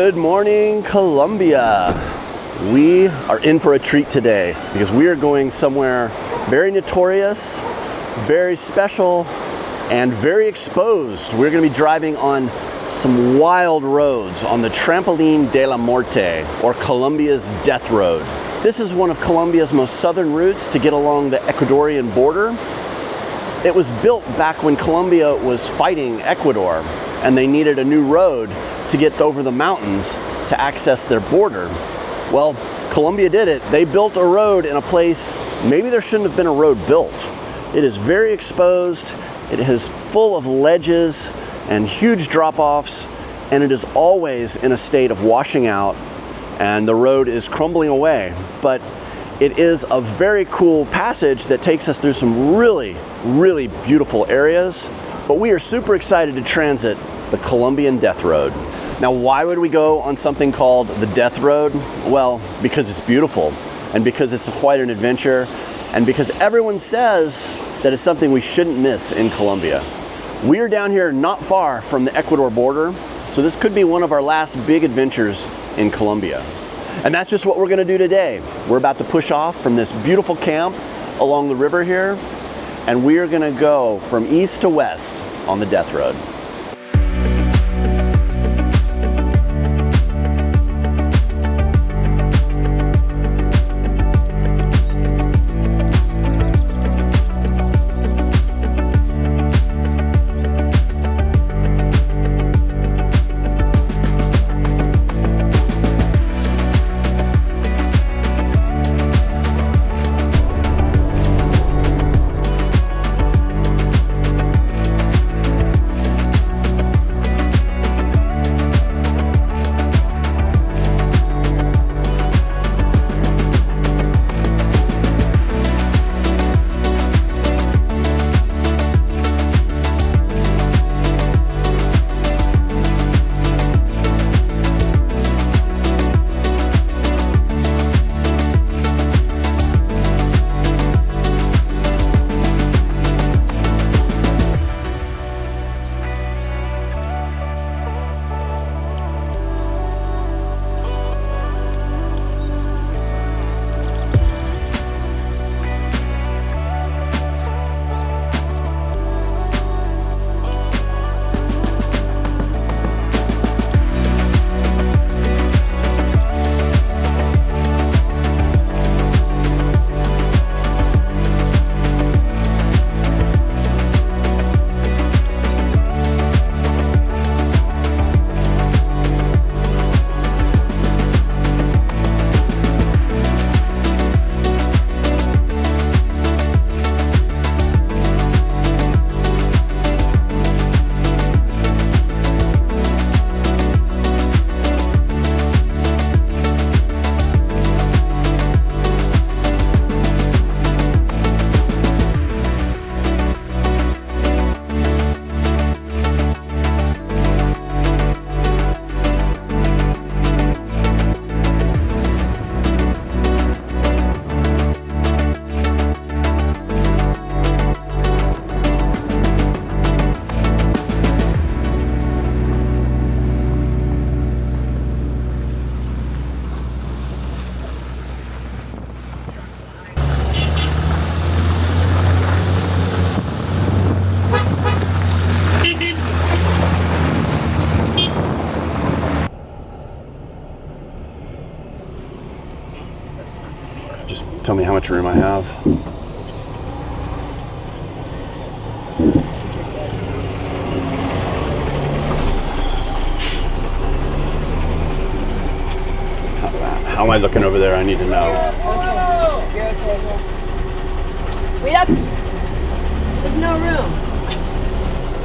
Good morning, Colombia. We are in for a treat today because we are going somewhere very notorious, very special, and very exposed. We're going to be driving on some wild roads on the Trampolin de la Muerte, or Colombia's Death Road. This is one of Colombia's most southern routes to get along the Ecuadorian border. It was built back when Colombia was fighting Ecuador, and they needed a new road to get over the mountains to access their border. Well, Colombia did it. They built a road in a place maybe there shouldn't have been a road built. It is very exposed. It is full of ledges and huge drop-offs, and it is always in a state of washing out, and the road is crumbling away. But it is a very cool passage that takes us through some really, really beautiful areas. But we are super excited to transit the Colombian Death Road. Now, why would we go on something called the Death Road? Well, because it's beautiful, and because it's quite an adventure, and because everyone says that it's something we shouldn't miss in Colombia. We are down here not far from the Ecuador border, so this could be one of our last big adventures in Colombia. And that's just what we're gonna do today. We're about to push off from this beautiful camp along the river here, and we are gonna go from east to west on the Death Road. Just tell me how much room I have. How am I looking over there? I need to know. Okay. You're okay. Wait up. There's no room.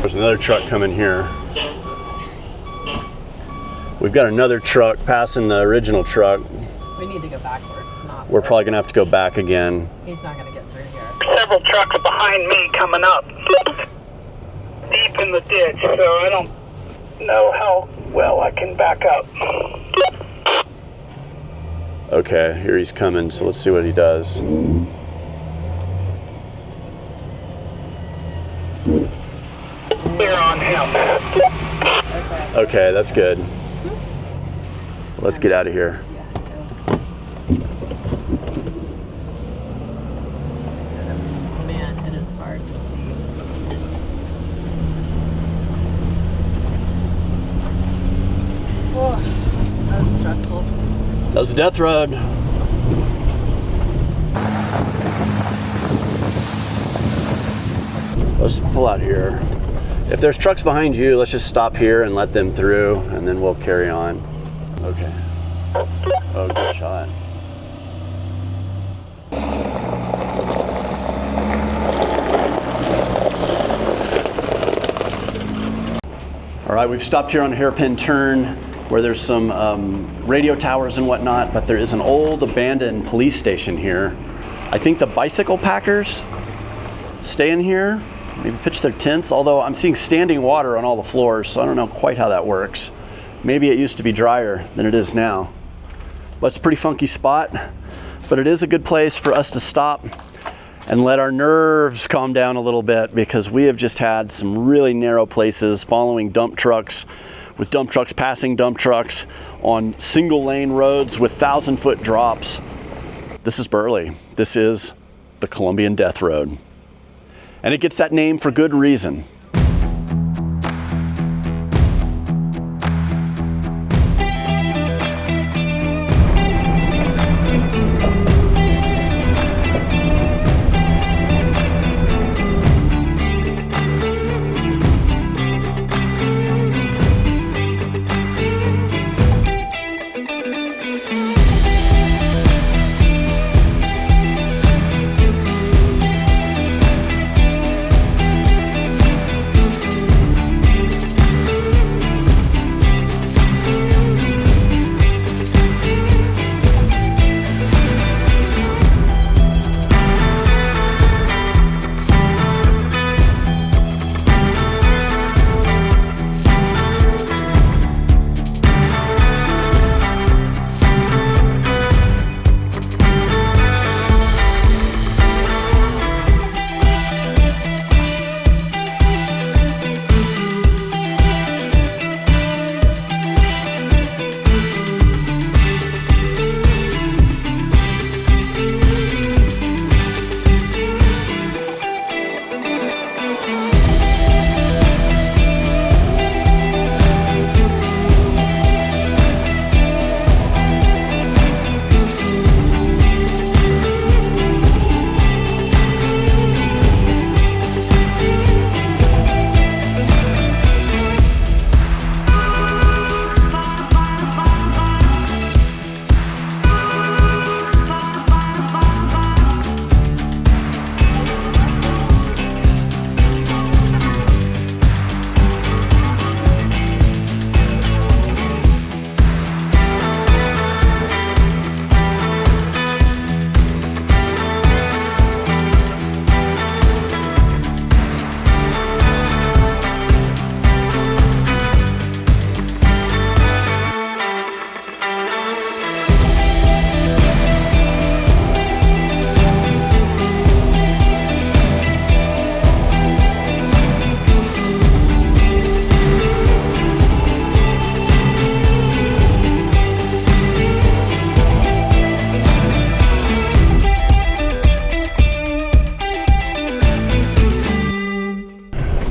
There's another truck coming here. We've got another truck passing the original truck. We need to go backwards. We're probably gonna have to go back again. He's not gonna get through here. Several trucks behind me coming up. Deep in the ditch, so I don't know how well I can back up. Okay, here he's coming, so let's see what he does. Clear on him. Okay, that's good. Let's get out of here. Yeah. Man, it is hard to see. Oh, that was stressful. That was the Death Road. Let's pull out here. If there's trucks behind you, let's just stop here and let them through, and then we'll carry on. Okay. Oh, good shot. All right, we've stopped here on a hairpin turn where there's some radio towers and whatnot, but there is an old abandoned police station here. I think the bicycle packers stay in here, maybe pitch their tents, although I'm seeing standing water on all the floors, so I don't know quite how that works. Maybe it used to be drier than it is now. But it's a pretty funky spot, but it is a good place for us to stop and let our nerves calm down a little bit, because we have just had some really narrow places following dump trucks, with dump trucks passing dump trucks on single lane roads with 1,000-foot drops. This is Burley. This is the Colombian Death Road. And it gets that name for good reason.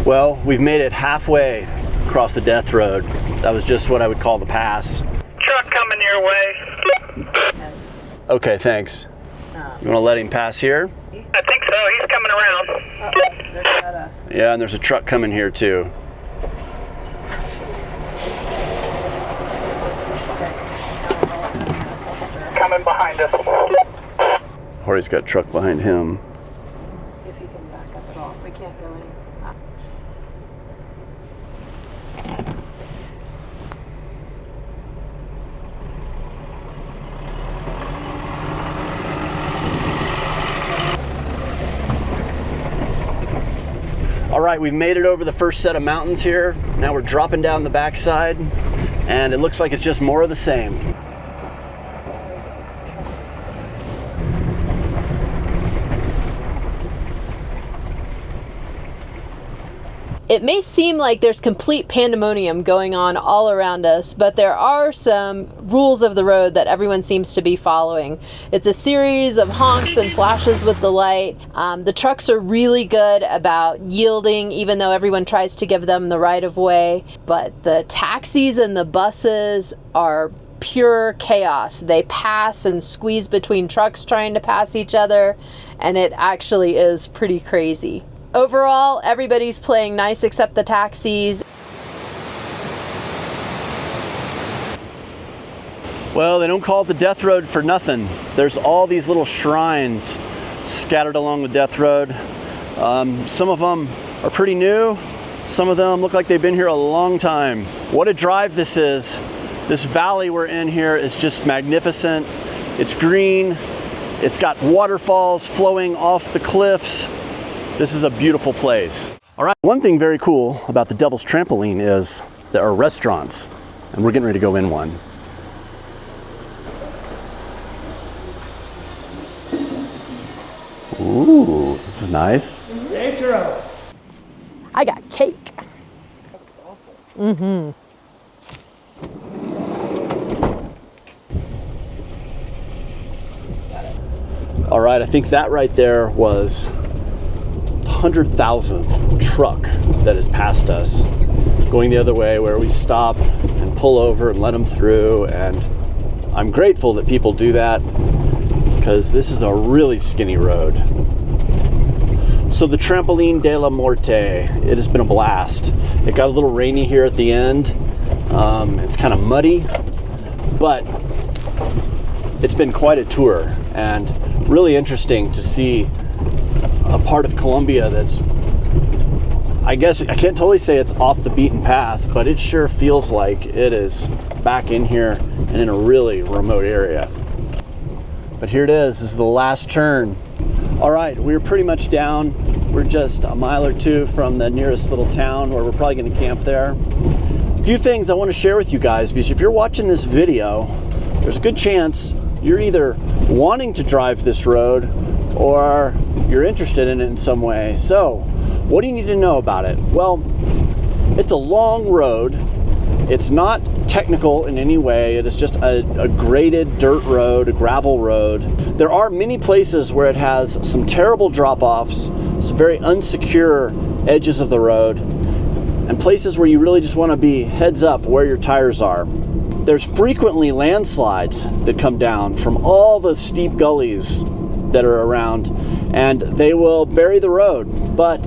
Well, we've made it halfway across the Death Road. That was just what I would call the pass. Truck coming your way. Okay, thanks. You want to let him pass here? I think so. He's coming around. There's that, Yeah, and there's a truck coming here too. Coming behind us. Horry's got a truck behind him. see if he can back up at all. We can't go any. All right, we've made it over the first set of mountains here. Now we're dropping down the backside, and it looks like it's just more of the same. It may seem like there's complete pandemonium going on all around us, but there are some rules of the road that everyone seems to be following. It's a series of honks and flashes with the light. The trucks are really good about yielding, even though everyone tries to give them the right of way. But the taxis and the buses are pure chaos. They pass and squeeze between trucks trying to pass each other, and it actually is pretty crazy. Overall, everybody's playing nice except the taxis. Well, they don't call it the Death Road for nothing. There's all these little shrines scattered along the Death Road. Some of them are pretty new. Some of them look like they've been here a long time. What a drive this is. This valley we're in here is just magnificent. It's green. It's got waterfalls flowing off the cliffs. This is a beautiful place. All right, one thing very cool about the Devil's Trampoline is there are restaurants, and we're getting ready to go in one. Ooh, this is nice. Treacherous. I got cake. Mm-hmm. All right, I think that right there was 100,000th truck that has passed us going the other way, where we stop and pull over and let them through. And I'm grateful that people do that, because this is a really skinny road. So the Trampolin de la Muerte, it has been a blast. It got a little rainy here at the end. It's kind of muddy, but it's been quite a tour and really interesting to see a part of Colombia that's, I guess I can't totally say it's off the beaten path, but it sure feels like it is back in here and in a really remote area. But here it is. This is the last turn. All right, we're pretty much down. We're just a mile or two from the nearest little town where we're probably going to camp there. A few things I want to share with you guys, because if you're watching this video, there's a good chance you're either wanting to drive this road or you're interested in it in some way. So, what do you need to know about it? Well, it's a long road. It's not technical in any way. It is just a graded dirt road, a gravel road. There are many places where it has some terrible drop-offs, some very unsecure edges of the road, and places where you really just want to be heads up where your tires are. There's frequently landslides that come down from all the steep gullies that are around, and they will bury the road. But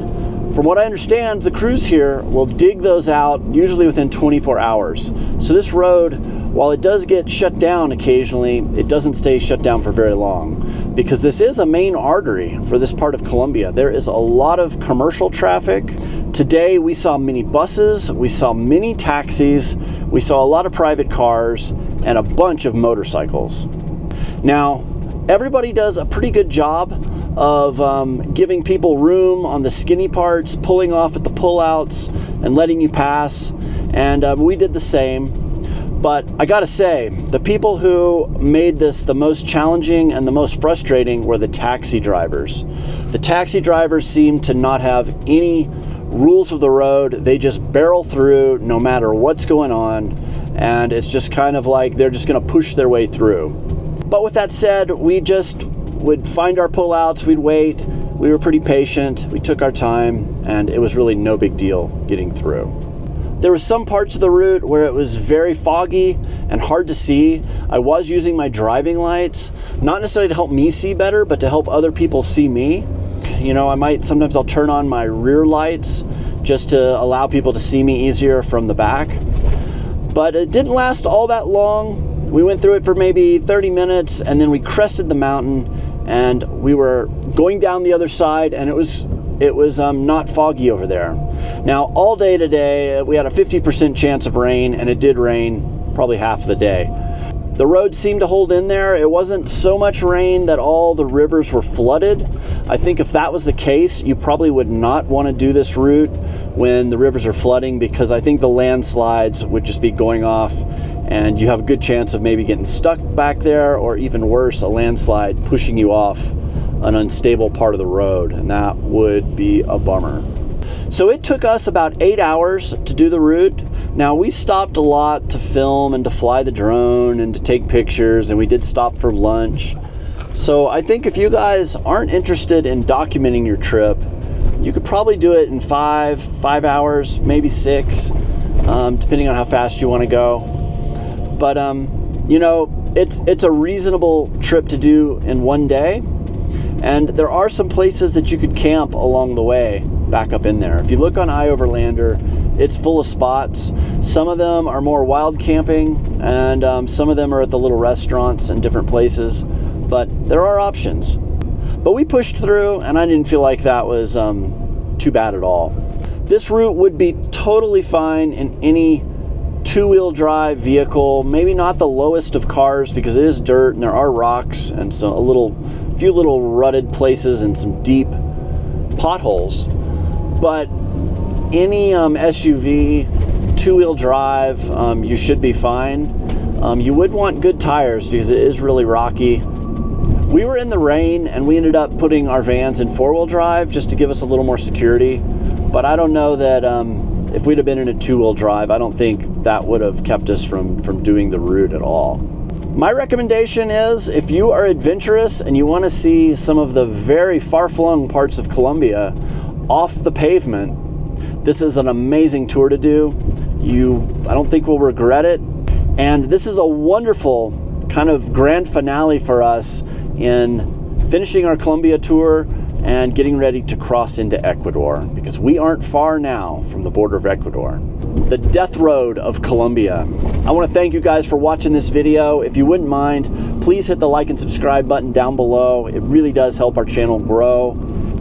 from what I understand, the crews here will dig those out usually within 24 hours. So this road, while it does get shut down occasionally, it doesn't stay shut down for very long, because this is a main artery for this part of Colombia. There is a lot of commercial traffic. Today we saw many buses, we saw many taxis, we saw a lot of private cars, and a bunch of motorcycles. Now, everybody does a pretty good job of giving people room on the skinny parts, pulling off at the pullouts and letting you pass, and we did the same. But I gotta say, the people who made this the most challenging and the most frustrating were the taxi drivers. The taxi drivers seem to not have any rules of the road. They just barrel through no matter what's going on, and it's just kind of like they're just gonna push their way through. But with that said, we just would find our pullouts, we'd wait, we were pretty patient, we took our time, and it was really no big deal getting through. There were some parts of the route where it was very foggy and hard to see. I was using my driving lights, not necessarily to help me see better, but to help other people see me. You know, sometimes I'll turn on my rear lights just to allow people to see me easier from the back. But it didn't last all that long. We went through it for maybe 30 minutes, and then we crested the mountain, and we were going down the other side, and it was not foggy over there. Now, all day today, we had a 50% chance of rain, and it did rain probably half the day. The road seemed to hold in there. It wasn't so much rain that all the rivers were flooded. I think if that was the case, you probably would not want to do this route when the rivers are flooding, because I think the landslides would just be going off, and you have a good chance of maybe getting stuck back there, or even worse, a landslide pushing you off an unstable part of the road, and that would be a bummer. So it took us about 8 hours to do the route. Now we stopped a lot to film and to fly the drone and to take pictures, and we did stop for lunch. So I think if you guys aren't interested in documenting your trip, you could probably do it in 5 hours, maybe 6, depending on how fast you want to go. But you know, it's a reasonable trip to do in one day, and there are some places that you could camp along the way back up in there. If you look on iOverlander, it's full of spots. Some of them are more wild camping, and some of them are at the little restaurants and different places, but there are options. But we pushed through, and I didn't feel like that was too bad at all. This route would be totally fine in any two-wheel drive vehicle, maybe not the lowest of cars because it is dirt and there are rocks and so a few little rutted places and some deep potholes. But any SUV, two-wheel drive, you should be fine. You would want good tires because it is really rocky. We were in the rain and we ended up putting our vans in four-wheel drive just to give us a little more security. But I don't know that if we'd have been in a two-wheel drive, I don't think that would have kept us from doing the route at all. My recommendation is if you are adventurous and you want to see some of the very far-flung parts of Colombia off the pavement, this is an amazing tour to do. I don't think we'll regret it. And this is a wonderful kind of grand finale for us in finishing our Colombia tour and getting ready to cross into Ecuador, because we aren't far now from the border of Ecuador. The Death Road of Colombia. I want to thank you guys for watching this video. If you wouldn't mind, please hit the like and subscribe button down below. It really does help our channel grow.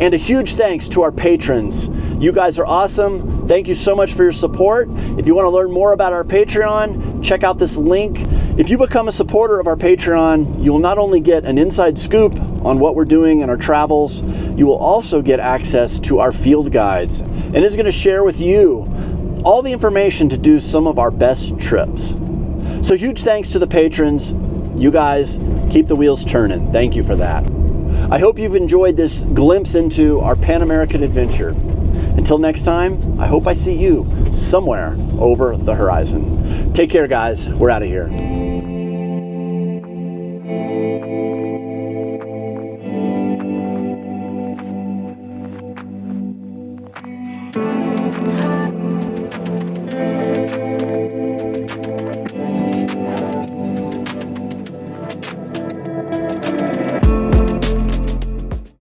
And a huge thanks to our patrons. You guys are awesome. Thank you so much for your support. If you want to learn more about our Patreon, check out this link. If you become a supporter of our Patreon, you will not only get an inside scoop on what we're doing in our travels, you will also get access to our field guides. And it's going to share with you all the information to do some of our best trips. So huge thanks to the patrons. You guys keep the wheels turning. Thank you for that. I hope you've enjoyed this glimpse into our Pan American adventure. Until next time, I hope I see you somewhere over the horizon. Take care, guys. We're out of here.